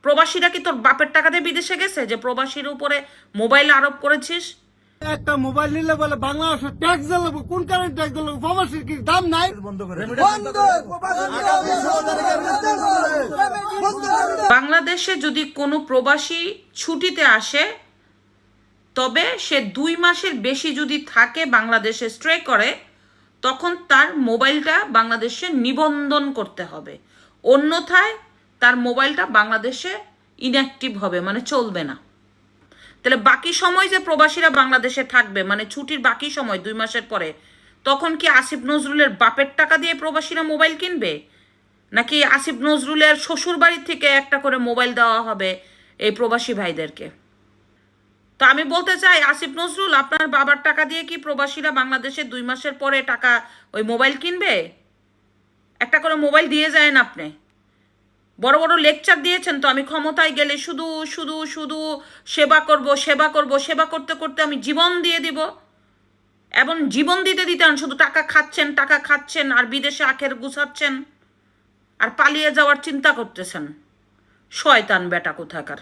প্রবাসীরা কি তোর বাপের টাকাতে বিদেশে গেছে যে প্রবাসীর উপরে মোবাইল আরোপ করেছিস? একটা মোবাইল নিলে বলে বাংলাদেশে ট্যাক্স দিলে কোন কারণে ট্যাক্স দিলে প্রবাসীর কি দাম নাই? বাংলাদেশে যদি কোনো প্রবাসী ছুটিতে আসে, তবে সে 2 মাসের বেশি যদি থাকে বাংলাদেশে স্টে করে, তখন তার মোবাইলটা বাংলাদেশে নিবন্ধন করতে হবে। অন্যথায় তার মোবাইলটা বাংলাদেশে ইনঅ্যাক্টিভ হবে, মানে চলবে না। তাহলে বাকি সময় যে প্রবাসীরা বাংলাদেশে থাকবে, মানে ছুটির বাকি সময় 2 মাসের পরে, তখন কি আসিফ নজরুলের বাপের টাকা দিয়ে প্রবাসীরা মোবাইল কিনবে, নাকি আসিফ নজরুলের শ্বশুর বাড়ির থেকে একটা করে মোবাইল দেওয়া হবে এই প্রবাসী ভাইদেরকে? তো আমি বলতে চাই, আসিফ নজরুল, আপনার বাবার টাকা দিয়ে কি প্রবাসীরা বাংলাদেশে 2 মাসের পরে টাকা ওই মোবাইল কিনবে? একটা করে মোবাইল দিয়ে যায়েন আপনি। বড় বড় লেকচার দিয়েছেন তো, আমি ক্ষমতায় গেলে শুধু শুধু শুধু সেবা করব, সেবা করব, সেবা করতে করতে আমি জীবন দিয়ে দিব। এবং জীবন দিতে দিতে শুধু টাকা খাচ্ছেন, টাকা খাচ্ছেন, আর বিদেশে আখের গুছাচ্ছেন, আর পালিয়ে যাওয়ার চিন্তা করতেছেন। শয়তান বেটা কোথাকার।